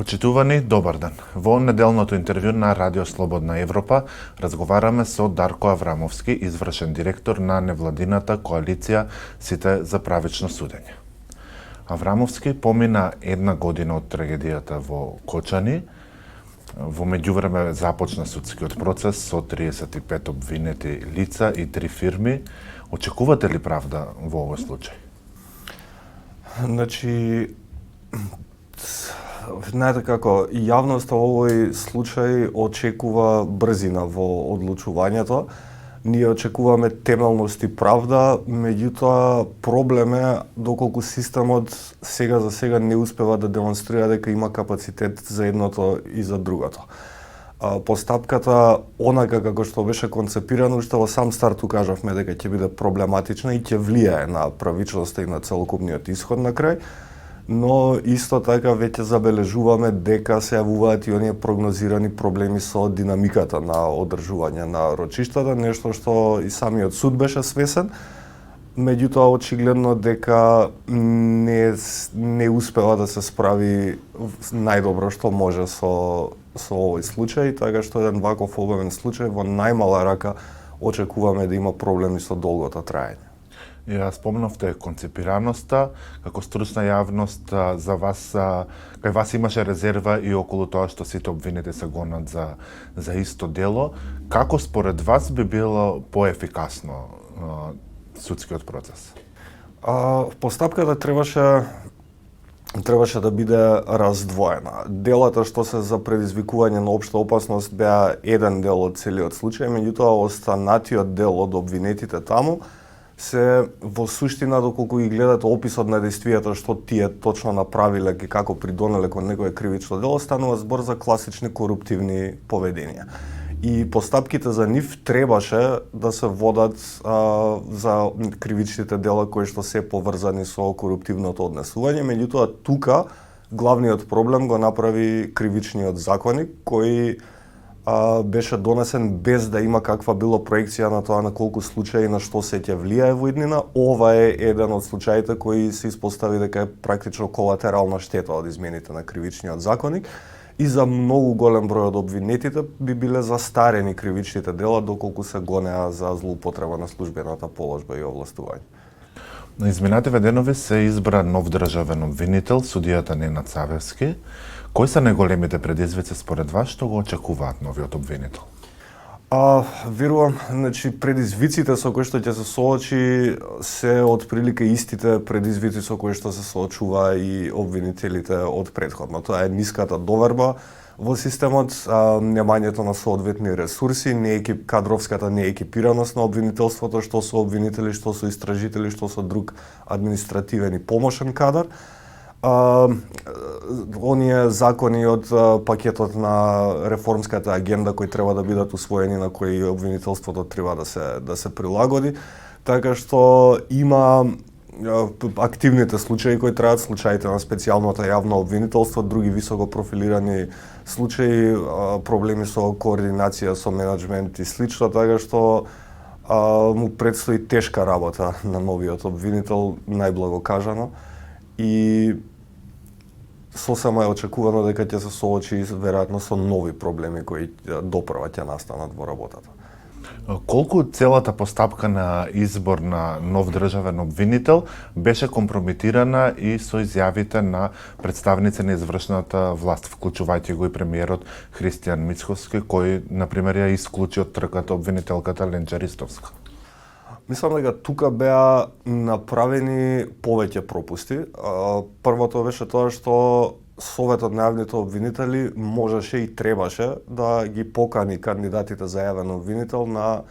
Почитувани, добар ден. Во неделното интервју на Радио Слободна Европа разговараме со Дарко Аврамовски, извршен директор на невладината коалиција Сите за правично судење. Аврамовски помина една година од трагедијата во Кочани. Во меѓувреме започна судскиот процес со 35 обвинети лица и 3 фирми. Очекувате ли правда во овој случај? Значи, знаете како, јавноста во овој случај очекува брзина во одлучувањето. Ние очекуваме темелност и правда, меѓутоа проблем е доколку системот сега за сега не успева да демонстрира дека има капацитет за едното и за другото. Постапката, онака како што беше концепирана, уште во сам старт кажавме дека ќе биде проблематична и ќе влијае на правичноста и на целокупниот исход на крај, но исто така веќе забележуваме дека се јавуваат и оние прогнозирани проблеми со динамиката на одржување на рочиштата, нешто што и самиот суд беше свесен, меѓутоа очигледно дека не успева да се справи најдобро што може со овој случај, така што еден ваков обемен случај во најмала рака очекуваме да има проблеми со долгото траење. Ја спомнавте концепираноста, како стручна јавност за вас, кај вас имаше резерва и околу тоа што сите обвинети се гонат за исто дело. Како според вас би било поефикасно судскиот процес? Постапката требаше да биде раздвоена. Делата што се за предизвикување на општа опасност беа еден дел од целиот случај, меѓутоа останатиот дел од обвинетите таму се во суштина, доколку ги гледате описот на действијата што тие точно направиле и како придонеле кон некое кривично дело, станува збор за класични коруптивни поведенија. И постапките за нив требаше да се водат за кривичните дела кои што се поврзани со коруптивното однесување, меѓутоа тука главниот проблем го направи кривичниот законник кој беше донесен без да има каква било проекција на тоа на колку случаи на што се ќе влијае во иднина. Ова е еден од случаите кои се испостави дека е практично колатерална штета од измените на кривичниот законник и за многу голем број од обвинетите би биле застарени кривичните дела доколку се гонеа за злоупотреба на службената положба и овластување. На изминативе денови се избра нов државен обвинител, судијата Ненад Савевски. Кои се најголемите предизвици според вас што го очекуваат новиот обвинител? Верувам, значи предизвиците со кои што ќе се соочи се отприлика истите предизвици со кои што се соочува и обвинителите од претходно. Тоа е ниската доверба во системот, немањето на соодветни ресурси, кадровската неекипираност на обвинителството, што со обвинители, што со истражители, што со друг административен и помошен кадар. Оние закони од пакетот на реформската агенда кои треба да бидат усвоени, на кои обвинителството треба да се прилагоди, така што има активните случаи кои траат, случаите на специјалното јавно обвинителство, други високо профилирани случаи, проблеми со координација со менаџмент и слично, така што му предстои тешка работа на новиот обвинител, најблаго кажано. И сосема е очекувано дека ќе се соочи веројатно со нови проблеми кои допрва ќе настанат во работата. Колку целата постапка на избор на нов државен обвинител беше компрометирана и со изјавите на представници на извршната власт, вклучувајќи го и премиерот Христијан Мицкоски, кој, например, ја исклучи од трката обвинителката Ленча Ристовска? Мислам дека тука беа направени повеќе пропусти. Првото беше тоа што Советот на јавните обвинители можеше и требаше да ги покани кандидатите за јавен обвинител на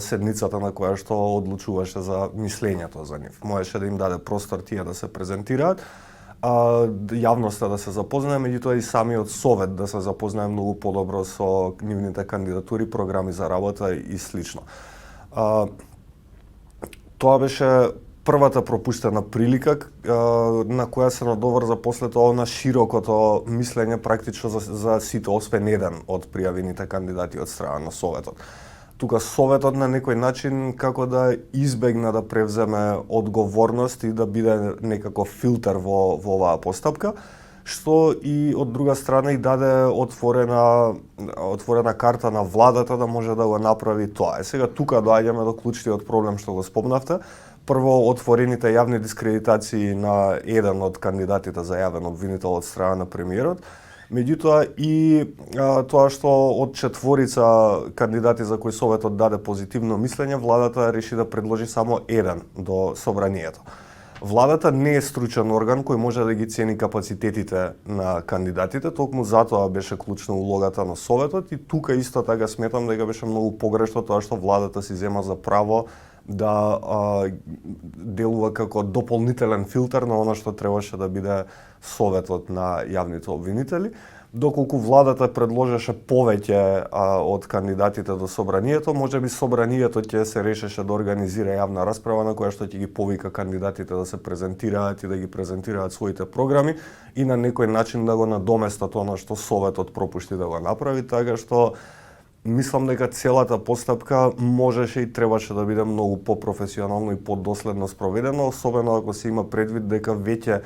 седницата на која што одлучуваше за мислењето за нив. Можеше да им даде простор тие да се презентираат, јавноста да се запознае, меѓутоа и самиот Совет да се запознае многу подобро со нивните кандидатури, програми за работа и слично. Тоа беше првата пропуштена прилика на која се надоврза после тоа на широкото мислење практично за сите, освен еден од пријавените кандидати од страна на Советот. Тука Советот на некој начин како да избегна да превземе одговорност и да биде некако филтер во оваа постапка, што и од друга страна и даде отворена карта на владата да може да го направи тоа. Сега тука доаѓаме до клучниот проблем што го спомнавте. Прво, отворените јавни дискредитации на еден од кандидатите за јавен обвинител од страна на премиерот. Меѓутоа и тоа што од четворица кандидати за кои Советот даде позитивно мислење, владата реши да предложи само еден до собранието. Владата не е стручен орган кој може да ги цени капацитетите на кандидатите, токму затоа беше клучна улогата на Советот и тука исто така сметам дека беше многу погрешно тоа што владата си зема за право да делува како дополнителен филтер на она што требаше да биде Советот на јавните обвинители, доколку владата предложеше повеќе од кандидатите до собранието, можеби собранието ќе се решеше да организира јавна расправа на која што ќе ги повика кандидатите да се презентираат и да ги презентираат своите програми и на некој начин да го надоместат она што Советот пропушти да го направи, така што мислам дека целата постапка можеше и требаше да биде многу попрофесионално и подоследно спроведено, особено ако се има предвид дека веќе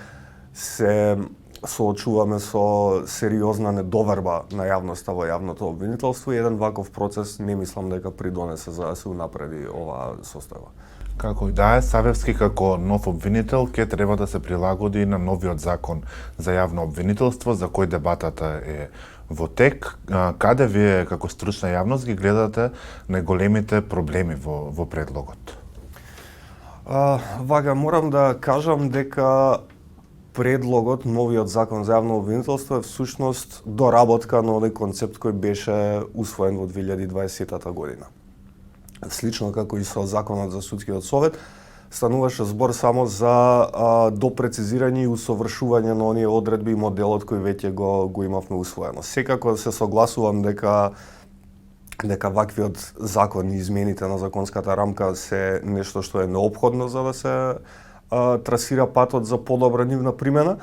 се соочуваме со сериозна недоверба на јавноста во јавното обвинителство и еден ваков процес не мислам дека придонесе за да се унапреди оваа состојба. Како и да е, Савевски како нов обвинител ќе треба да се прилагоди на новиот закон за јавно обвинителство за кој дебатата е во тек. Каде вие како стручна јавност ги гледате најголемите проблеми во предлогот? Вака, морам да кажам дека предлогот, новиот закон за јавно обвинителство е всушност доработка на оној концепт кој беше усвоен во 2020 година. Слично како и со законот за судскиот совет, стануваше збор само за допрецизирање и усовршување на оние одредби и моделот кој веќе го имавме усвоено. Секако се согласувам дека ваквиот закон и измените на законската рамка се нешто што е неопходно за да се трасира патот за подобра нивна примена.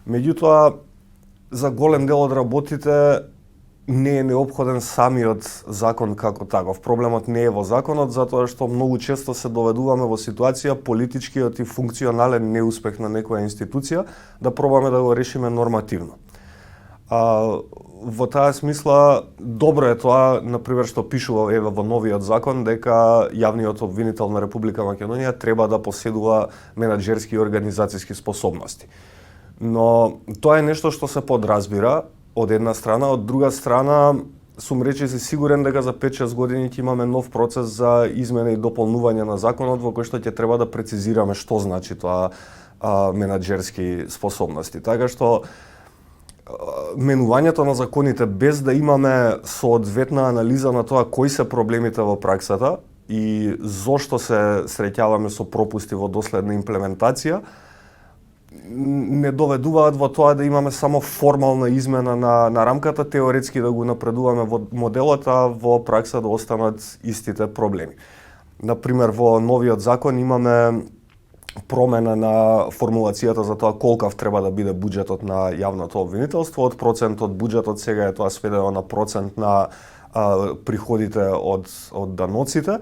Меѓутоа, за голем дел од работите не е неопходен самиот закон како таков. Проблемот не е во законот, затоа што многу често се доведуваме во ситуација политичкиот и функционален неуспех на некоја институција да пробаме да го решиме нормативно. Во таа смисла, добро е тоа, например, што пишува во новиот закон, дека јавниот обвинител на Република Македонија треба да поседува менаџерски и организацијски способности. Но тоа е нешто што се подразбира од една страна, од друга страна сум речиси сигурен дека за 5-6 години ќе имаме нов процес за измена и дополнување на законот во кој што ќе треба да прецизираме што значи тоа менаџерски способности. Така што менувањето на законите без да имаме соодветна анализа на тоа кои се проблемите во праксата и зошто се среќаваме со пропусти во доследна имплементација, не доведуваат во тоа да имаме само формална измена на рамката, теоретски да го напредуваме во моделот, а во пракса да останат истите проблеми. Например, во новиот закон имаме промена на формулацијата за тоа колкав треба да биде буџетот на јавното обвинителство. Од процент од буџетот сега е тоа сведено на процент на приходите од даноците.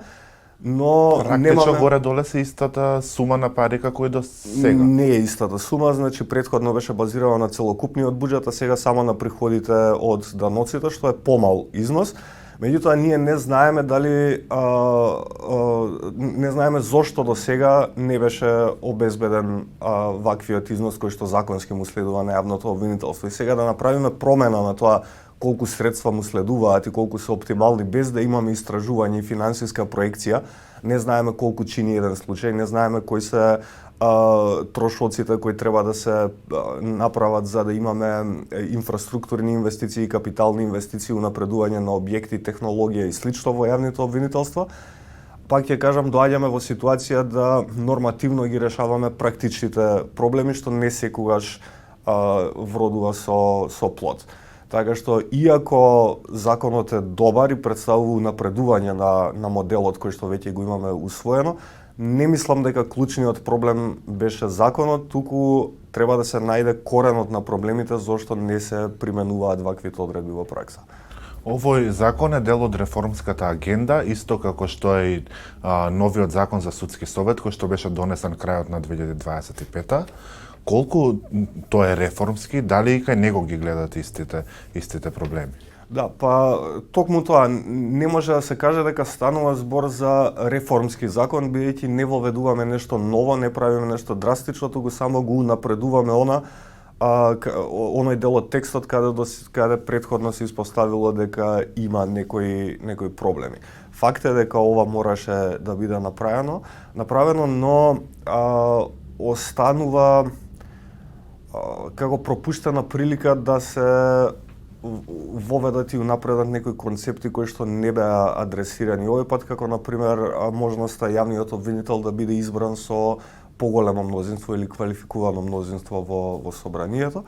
Но практично горе-доле се истата сума на пари како и до сега. Не е истата сума, значи претходно беше базирано на целокупниот буџет, а сега само на приходите од даноците, што е помал износ. Меѓутоа, ние не знаеме дали не знаеме зошто до сега не беше обезбеден ваквиот износ кој што законски му следува на јавното обвинителство. И сега да направиме промена на тоа колку средства му следуваат и колку се оптимални без да имаме истражување и финансиска проекција, не знаеме колку чини еден случај, не знаеме кои се трошоците кои треба да се направат за да имаме инфраструктурни инвестиции, капитални инвестиции, унапредување на објекти, технологија и слично во јавните обвинителства. Пак ќе кажам, доаѓаме во ситуација да нормативно ги решаваме практичните проблеми што не секогаш вродува со плод. Така што, иако законот е добар и представува унапредување на моделот кој што веќе го имаме усвоено, не мислам дека клучниот проблем беше законот, туку треба да се најде коренот на проблемите зошто не се применуваат ваквите одредби во пракса. Овој закон е дел од реформската агенда, исто како што е и новиот закон за судски совет кој што беше донесен крајот на 2025. Колку тоа е реформски, дали и кај него ги гледате истите проблеми? Да, па токму тоа не може да се каже дека станува збор за реформски закон, бидејќи не воведуваме нешто ново, не правиме нешто драстично, туку само го напредуваме оној дел од текстот каде претходно се испоставило дека има некои проблеми. Факт е дека ова мораше да биде направено, но останува како пропуштена прилика да се воведат и унапредат некои концепти кои што не беа адресирани овој пат, како например можноста јавниот обвинител да биде избран со поголемо мнозинство или квалификувано мнозинство во собранието.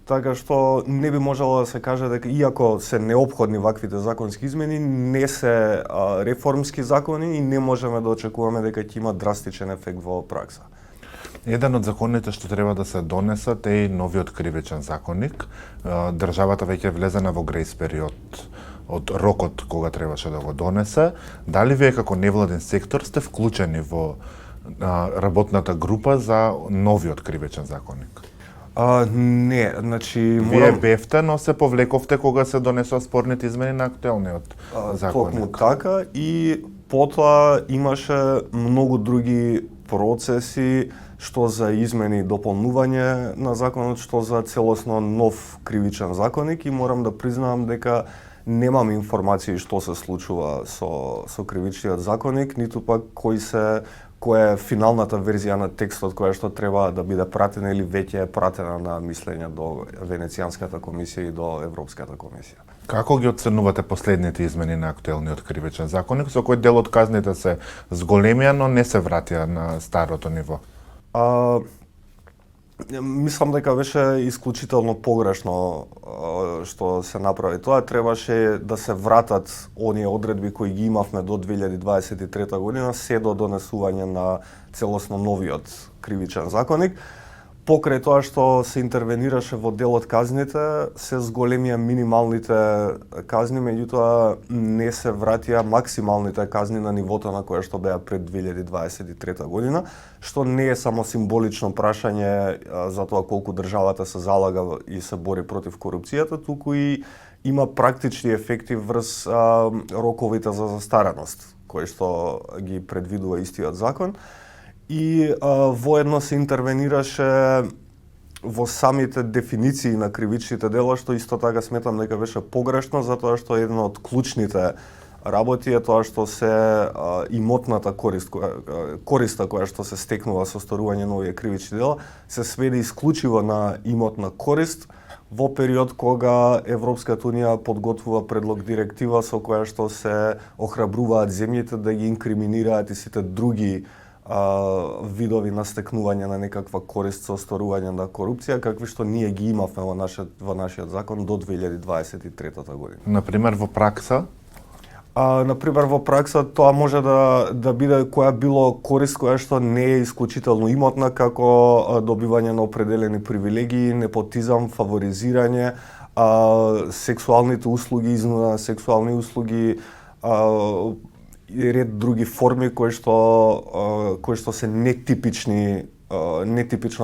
Така што не би можело да се каже дека иако се неопходни ваквите законски измени, не се реформски закони и не можеме да очекуваме дека ќе има драстичен ефект во пракса. Еден од законите што треба да се донесат е и новиот кривичен законник. Државата веќе влезена во грејс период од рокот кога требаше да го донесе. Дали вие како невладен сектор сте вклучени во работната група за новиот кривичен законник? Не, значи Вие бевте, но се повлековте кога се донесоа спорните измени на актуелниот законник. Токму така, и потоа имаше многу други процеси, што за измени и дополнување на законот, што за целосно нов кривичен законник, и морам да признавам дека немам информации што се случува со кривичниот законник, ниту пак која е финалната верзија на текстот која што треба да биде пратена или веќе е пратена на мислење до Венецијанската комисија и до Европската комисија. Како ги оценувате последните измени на актуелниот кривичен законник, со кој дел од казните се зголемија, но не се вратија на старото ниво? Мислам дека беше исклучително погрешно што се направи тоа. Требаше да се вратат оние одредби кои ги имавме до 2023 година, се до донесување на целосно новиот кривичен законник. Покрај тоа што се интервенираше во дел од казните, се зголемија минималните казни, меѓутоа не се вратија максималните казни на нивото на кое што беа пред 2023 година, што не е само символично прашање за тоа колку државата се залага и се бори против корупцијата, туку и има практични ефекти врз роковите за застареност, кои што ги предвидува истиот закон. И воедно се интервенираше во самите дефиниции на кривичните дела, што исто така сметам дека беше погрешно, затоа што една од клучните работи е тоа што се имотната користа која што се стекнува со сторување на овие кривични дела, се сведе исклучиво на имотна корист во период кога Европската унија подготвува предлог директива со која што се охрабруваат земјите да ги инкриминираат и сите други видови на стекнување на некаква корист со осторување на корупција, какви што ние ги имавме во нашиот закон до 2023 година. Например, во пракса? Например, во пракса тоа може да биде која било корист која што не е исклучително имотна, како добивање на определени привилегии, непотизам, фаворизирање, сексуалните услуги, изнуда на сексуални услуги, и ред други форми кои што се нетипична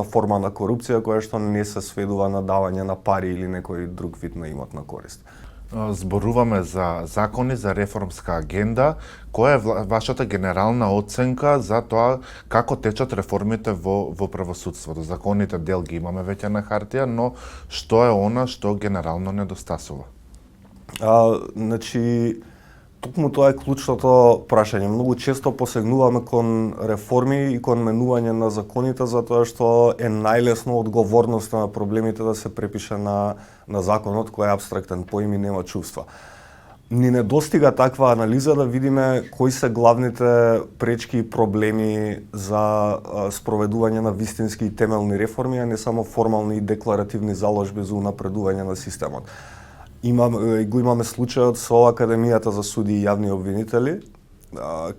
форма на корупција, која што не се сведува на давање на пари или некој друг вид на имотна корист. Зборуваме за закони, за реформска агенда. Која е вашата генерална оценка за тоа како течат реформите во правосудството? Законите дел ги имаме веќе на хартија, но што е она што генерално недостасува? Значи, токму тоа е клучното прашање. Многу често посегнуваме кон реформи и кон менување на законите, затоа што е најлесно одговорноста на проблемите да се препише на законот, кој е апстрактен поим и нема чувства. Ни не достига таква анализа да видиме кои се главните пречки и проблеми за спроведување на вистински и темелни реформи, а не само формални и декларативни заложби за унапредување на системот. Го имаме случајот со Академијата за суди и јавни обвинители,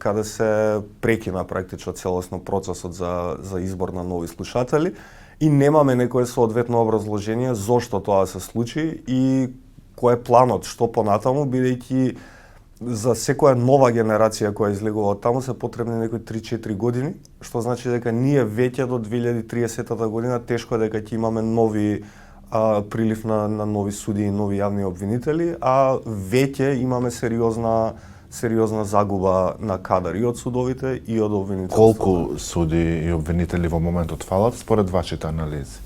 каде се прекина практично целосно процесот за избор на нови слушатели и немаме некое соодветно образложение зошто тоа се случи и кој е планот, што понатаму, бидејќи за секоја нова генерација која излегува од таму се потребни некои 3-4 години, што значи дека ние веќе до 2030 година тешко дека ќе имаме нови прилив на нови суди и нови јавни обвинители, а веќе имаме сериозна загуба на кадар и од судовите и од обвинителството. Колку суди и обвинители во моментот фалат според вашите анализи?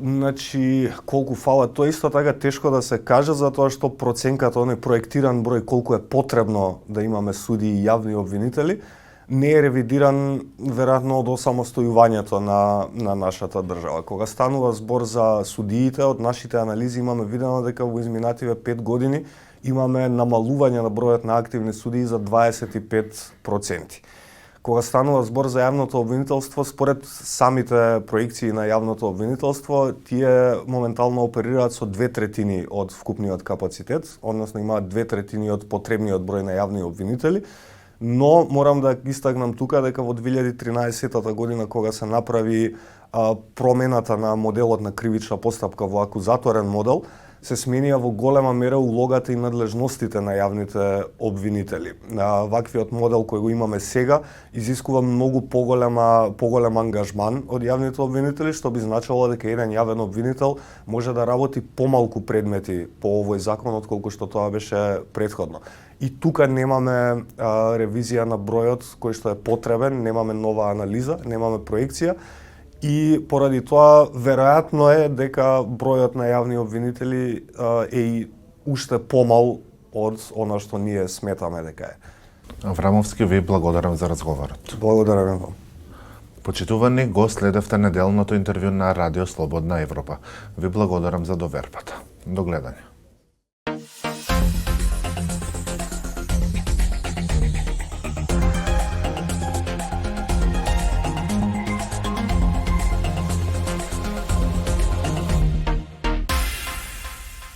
Значи, колку фалат, тоа исто така тешко да се каже, затоа што проценката, оној проектиран број колку е потребно да имаме суди и јавни обвинители, не е ревидиран веројатно од осамостојувањето на нашата држава. Кога станува збор за судиите, од нашите анализи имаме видено дека во изминативе 5 години имаме намалување на бројот на активни судии за 25%. Кога станува збор за јавното обвинителство, според самите проекции на јавното обвинителство, тие моментално оперираат со 2/3 од вкупниот капацитет, односно имаат 2/3 од потребниот број на јавни обвинители, но морам да истакнам тука дека во 2013 година кога се направи промената на моделот на кривична постапка во акузаторен модел, се сменија во голема мера улогата и надлежностите на јавните обвинители. Ваквиот модел кој го имаме сега изискува многу поголем ангажман од јавните обвинители, што би значило дека еден јавен обвинител може да работи помалку предмети по овој закон отколку што тоа беше претходно. И тука немаме ревизија на бројот кој што е потребен, немаме нова анализа, немаме проекција. И поради тоа, веројатно е дека бројот на јавни обвинители е и уште помал од она што ние сметаме дека е. Аврамовски, ви благодарам за разговорот. Благодарам вам. Почитувани, го следевте неделното интервју на Радио Слободна Европа. Ви благодарам за довербата. До гледање.